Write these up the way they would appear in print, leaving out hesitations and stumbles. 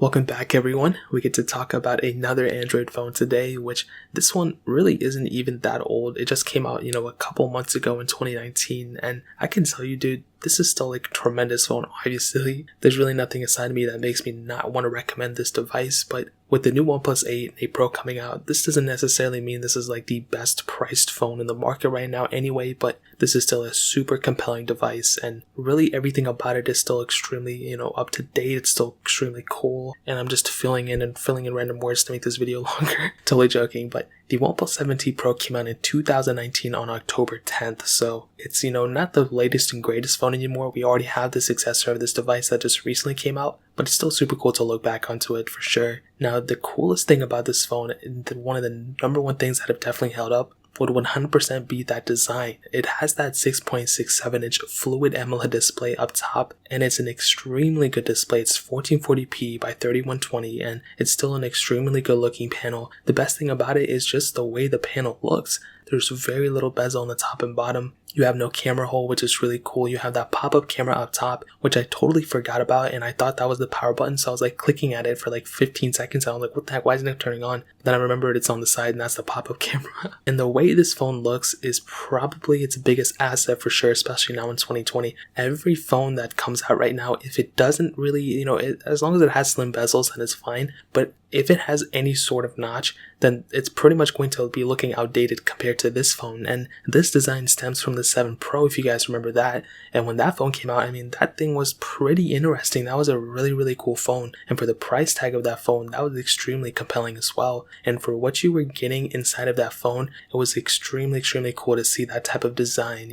Welcome back, everyone. We get to talk about another Android phone today, which this one really isn't even that old. It just came out, a couple months ago in 2019, and I can tell you, dude, this is still a tremendous phone. Obviously, there's really nothing inside of me that makes me not want to recommend this device, but with the new OnePlus 8 and 8 Pro coming out, this doesn't necessarily mean this is like the best priced phone in the market right now anyway, but this is still a super compelling device, and really everything about it is still extremely, up to date. It's still extremely cool, and I'm just filling in random words to make this video longer. Totally joking, but the OnePlus 7T Pro came out in 2019 on October 10th, so it's, not the latest and greatest phone anymore. We already have the successor of this device that just recently came out, but it's still super cool to look back onto it for sure. Now, the coolest thing about this phone, and one of the number one things that have definitely held up, would 100% be that design. It has that 6.67-inch fluid AMOLED display up top, and it's an extremely good display. It's 1440p by 3120, and it's still an extremely good looking panel. The best thing about it is just the way the panel looks. There's very little bezel on the top and bottom. You have no camera hole, which is really cool. You have that pop-up camera up top, which I totally forgot about, and I thought that was the power button, so I was like clicking at it for like 15 seconds. I was like, what the heck, why isn't it turning on? Then I remembered it's on the side, and that's the pop-up camera. And the way this phone looks is probably its biggest asset for sure, especially now in 2020. Every phone that comes out right now, if it doesn't really, as long as it has slim bezels, then it's fine, but if it has any sort of notch, then it's pretty much going to be looking outdated compared to this phone. And this design stems from the 7 Pro, if you guys remember that. And when that phone came out, that thing was pretty interesting. That was a really, really cool phone. And for the price tag of that phone, that was extremely compelling as well. And for what you were getting inside of that phone, it was extremely, extremely cool to see that type of design.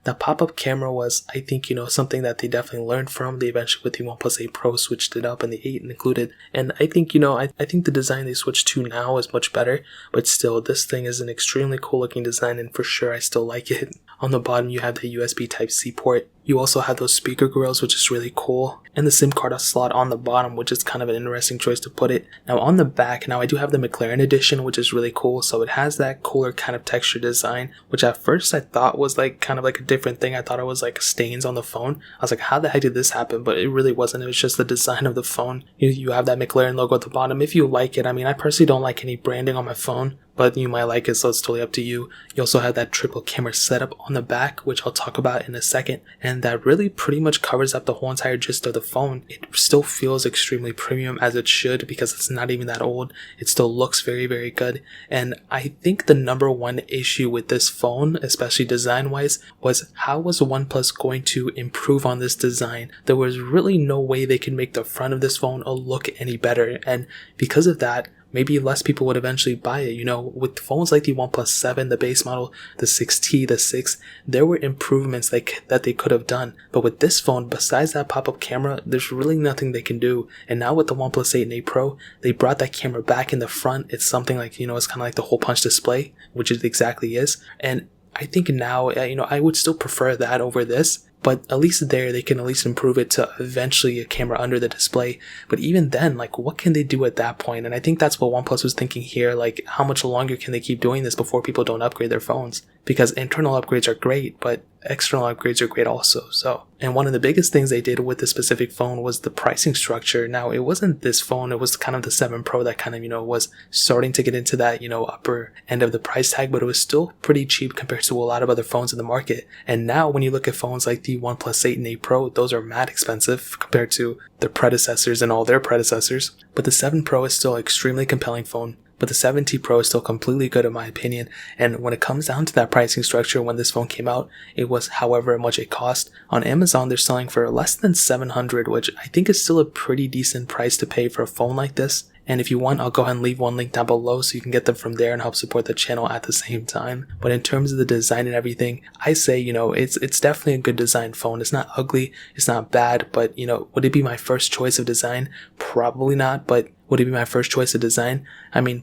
That pop-up camera was, I think, something that they definitely learned from. They eventually, with the OnePlus 8 Pro, switched it up, and the 8 included. And I think, I think the design they switched to now is much better, but still, this thing is an extremely cool looking design, and for sure I still like it. On the bottom, you have the USB Type-C port. You also have those speaker grills, which is really cool, and the SIM card slot on the bottom, which is kind of an interesting choice to put it. Now on the back, I do have the McLaren edition, which is really cool. So it has that cooler kind of texture design, which at first I thought was like kind of like a different thing. I thought it was like stains on the phone. I was like, how the heck did this happen? But it really wasn't. It was just the design of the phone. You have that McLaren logo at the bottom. If you like it, I personally don't like any branding on my phone, but you might like it, so it's totally up to you. You also have that triple camera setup on the back, which I'll talk about in a second, and that really pretty much covers up the whole entire gist of the phone. It still feels extremely premium, as it should, because it's not even that old. It still looks very, very good, and I think the number one issue with this phone, especially design-wise, was how was OnePlus going to improve on this design? There was really no way they could make the front of this phone look any better, and because of that, maybe less people would eventually buy it. With phones like the OnePlus 7, the base model, the 6T, the 6, there were improvements that they could have done. But with this phone, besides that pop-up camera, there's really nothing they can do. And now with the OnePlus 8 and 8 Pro, they brought that camera back in the front. It's something like, it's kind of like the hole punch display, which it exactly is. And I think now, I would still prefer that over this. But at least there, they can at least improve it to eventually a camera under the display. But even then, what can they do at that point? And I think that's what OnePlus was thinking here. How much longer can they keep doing this before people don't upgrade their phones? Because internal upgrades are great, but external upgrades are great also. And one of the biggest things they did with this specific phone was the pricing structure. Now, it wasn't this phone, it was kind of the 7 Pro that kind of, was starting to get into that, upper end of the price tag, but it was still pretty cheap compared to a lot of other phones in the market. And now when you look at phones like the OnePlus 8 and 8 Pro, those are mad expensive compared to their predecessors and all their predecessors. But the 7 Pro is still an extremely compelling phone. But the 7T Pro is still completely good in my opinion. And when it comes down to that pricing structure, when this phone came out, it was however much it cost. On Amazon, they're selling for less than $700, which I think is still a pretty decent price to pay for a phone like this. And if you want, I'll go ahead and leave one link down below so you can get them from there and help support the channel at the same time. But in terms of the design and everything, I say, it's definitely a good design phone. It's not ugly, it's not bad, but, would it be my first choice of design? Probably not, but would it be my first choice of design?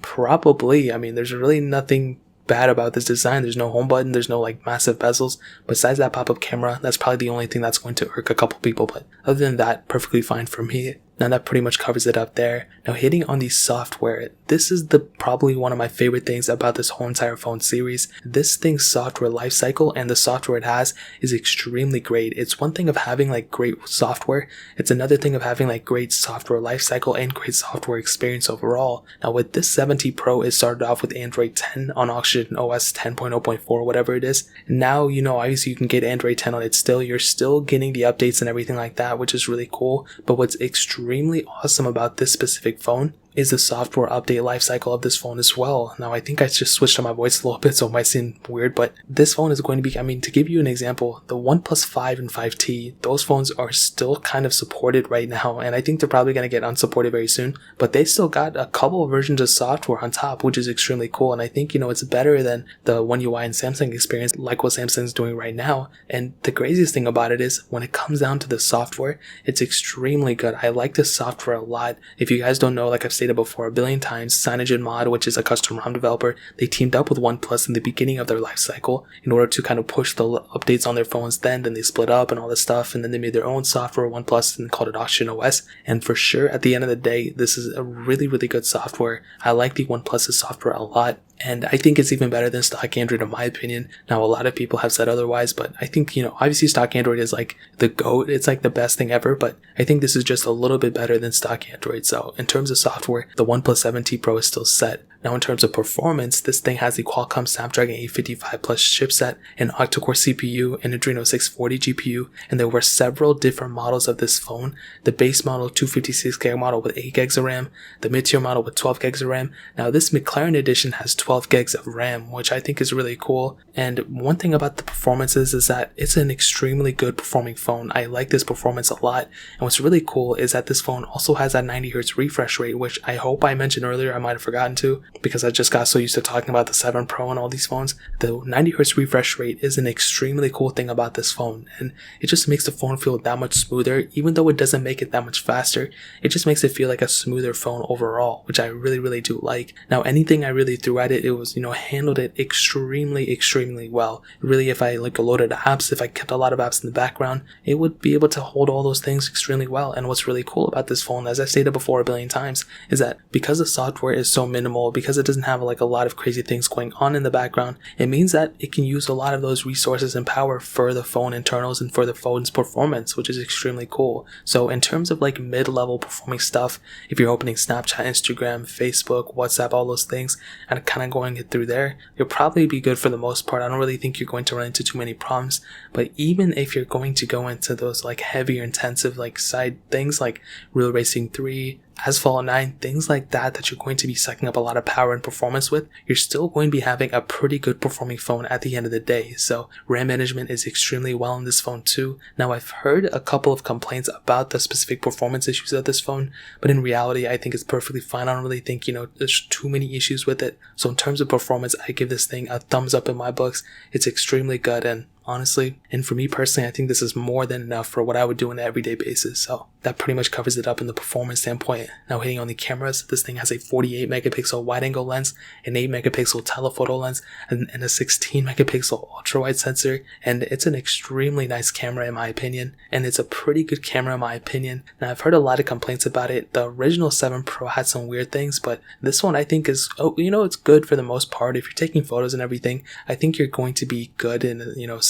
Probably. There's really nothing bad about this design. There's no home button, there's no massive bezels. Besides that pop-up camera, that's probably the only thing that's going to irk a couple people, but other than that, perfectly fine for me. Now that pretty much covers it up there. Now hitting on the software, this is probably one of my favorite things about this whole entire phone series. This thing's software lifecycle and the software it has is extremely great. It's one thing of having like great software. It's another thing of having like great software lifecycle and great software experience overall. Now with this 7T Pro, it started off with Android 10 on Oxygen OS 10.0.4, whatever it is. Now, obviously you can get Android 10 on it still. You're still getting the updates and everything like that, which is really cool. But what's extremely awesome about this specific phone is the software update lifecycle of this phone as well. Now, I think I just switched on my voice a little bit, so it might seem weird, but this phone is going to be, to give you an example, the OnePlus 5 and 5T, those phones are still kind of supported right now, and I think they're probably going to get unsupported very soon, but they still got a couple of versions of software on top, which is extremely cool, and I think, it's better than the One UI and Samsung experience, like what Samsung's doing right now. And the craziest thing about it is, when it comes down to the software, it's extremely good. I like this software a lot. If you guys don't know, like I've stated before a billion times, CyanogenMod, which is a custom ROM developer, they teamed up with OnePlus in the beginning of their life cycle in order to kind of push the updates on their phones. Then they split up and all this stuff, and then they made their own software, OnePlus, and called it Oxygen OS. And for sure, at the end of the day, this is a really, really good software. I like the OnePlus's software a lot. And I think it's even better than stock Android in my opinion. Now, a lot of people have said otherwise, but I think, obviously stock Android is like the GOAT. It's like the best thing ever, but I think this is just a little bit better than stock Android. So in terms of software, the OnePlus 7T Pro is still set. Now, in terms of performance, this thing has the Qualcomm Snapdragon 855 Plus chipset, an octa-core CPU, an Adreno 640 GPU, and there were several different models of this phone. The base model, 256GB model with 8GB of RAM, the mid-tier model with 12GB of RAM. Now, this McLaren edition has 12GB of RAM, which I think is really cool. And one thing about the performances is that it's an extremely good performing phone. I like this performance a lot. And what's really cool is that this phone also has that 90Hz refresh rate, which I hope I mentioned earlier. I might have forgotten to, because I just got so used to talking about the 7 Pro and all these phones. The 90Hz refresh rate is an extremely cool thing about this phone, and it just makes the phone feel that much smoother. Even though it doesn't make it that much faster, it just makes it feel like a smoother phone overall, which I really, really do like. Now, anything I really threw at it, it was, handled it extremely, extremely well. Really, if I loaded apps, if I kept a lot of apps in the background, it would be able to hold all those things extremely well. And what's really cool about this phone, as I've stated before a billion times, is that because the software is so minimal, because it doesn't have a lot of crazy things going on in the background, it means that it can use a lot of those resources and power for the phone internals and for the phone's performance, which is extremely cool. So in terms of mid-level performing stuff, if you're opening Snapchat, Instagram, Facebook, WhatsApp, all those things, and kind of going it through there, you'll probably be good for the most part. I don't really think you're going to run into too many problems. But even if you're going to go into those heavier intensive side things like Real Racing 3, Asphalt 9, things like that you're going to be sucking up a lot of power and performance with, you're still going to be having a pretty good performing phone at the end of the day. So RAM management is extremely well in this phone too. Now, I've heard a couple of complaints about the specific performance issues of this phone, but in reality, I think it's perfectly fine. I don't really think, there's too many issues with it. So in terms of performance, I give this thing a thumbs up in my books. It's extremely good, and honestly, and for me personally, I think this is more than enough for what I would do on an everyday basis. So that pretty much covers it up in the performance standpoint. Now, hitting on the cameras, this thing has a 48 megapixel wide angle lens, an 8 megapixel telephoto lens, and a 16 megapixel ultra wide sensor. And it's an extremely nice camera in my opinion. And it's a pretty good camera in my opinion. Now, I've heard a lot of complaints about it. The original 7 Pro had some weird things, but this one I think is, it's good for the most part. If you're taking photos and everything, I think you're going to be good and,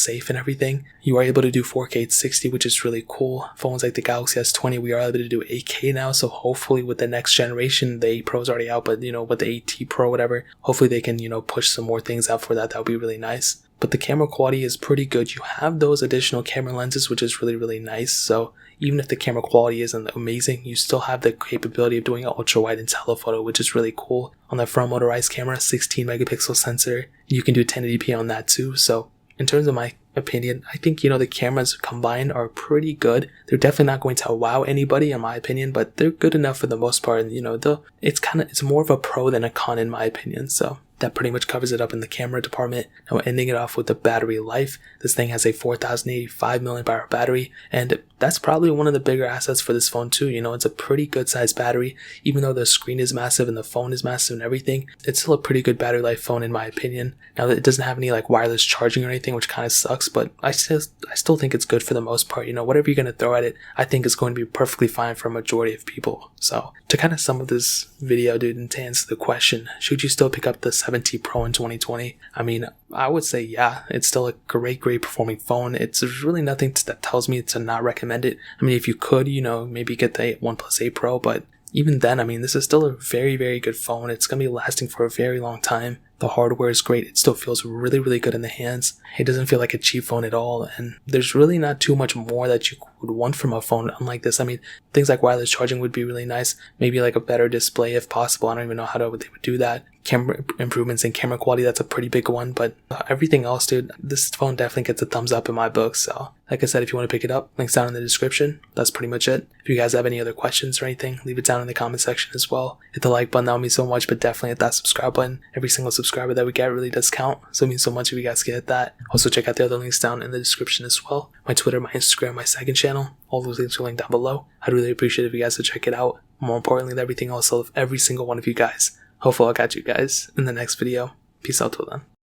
safe and everything. You are able to do 4K at 60, which is really cool. Phones like the Galaxy S20, we are able to do 8K now, so hopefully with the next generation, the 8 Pro is already out, but with the 8T Pro, whatever, hopefully they can, push some more things out for that. That would be really nice. But the camera quality is pretty good. You have those additional camera lenses, which is really, really nice. So even if the camera quality isn't amazing, you still have the capability of doing an ultra wide and telephoto, which is really cool. On the front motorized camera, 16 megapixel sensor, you can do 1080p on that too. So in terms of my opinion, I think, the cameras combined are pretty good. They're definitely not going to wow anybody in my opinion, but they're good enough for the most part. And, it's more of a pro than a con in my opinion. So that pretty much covers it up in the camera department. Now ending it off with the battery life. This thing has a 4085 mAh battery, and that's probably one of the bigger assets for this phone too. It's a pretty good sized battery. Even though the screen is massive and the phone is massive and everything, it's still a pretty good battery life phone in my opinion. Now that it doesn't have any like wireless charging or anything, which kind of sucks, but I still think it's good for the most part. Whatever you're going to throw at it, I think it's going to be perfectly fine for a majority of people. So to kind of sum up this video, dude, and to answer the question, should you still pick up the 7T Pro in 2020? I mean, I would say yeah, it's still a great performing phone. There's really nothing that tells me to not recommend it. I mean, if you could, maybe get the OnePlus 8 Pro, but even then, I mean, this is still a very, very good phone. It's going to be lasting for a very long time. The hardware is great. It still feels really, really good in the hands. It doesn't feel like a cheap phone at all. And there's really not too much more that you would want from a phone unlike this. I mean, things like wireless charging would be really nice. Maybe like a better display if possible. I don't even know how they would do that. Camera improvements in camera quality, that's a pretty big one. But everything else, dude, this phone definitely gets a thumbs up in my book. So like I said, if you want to pick it up, links down in the description. That's pretty much it. If you guys have any other questions or anything, leave it down in the comment section as well. Hit the like button, that would mean so much, but definitely hit that subscribe button. Every single subscriber that we get really does count, so it means so much if you guys can hit that. Also check out the other links down in the description as well. My Twitter, my Instagram, my second channel, all those links are linked down below. I'd really appreciate it if you guys would check it out. More importantly than everything else, I love every single one of you guys. Hopefully I'll catch you guys in the next video. Peace out till then.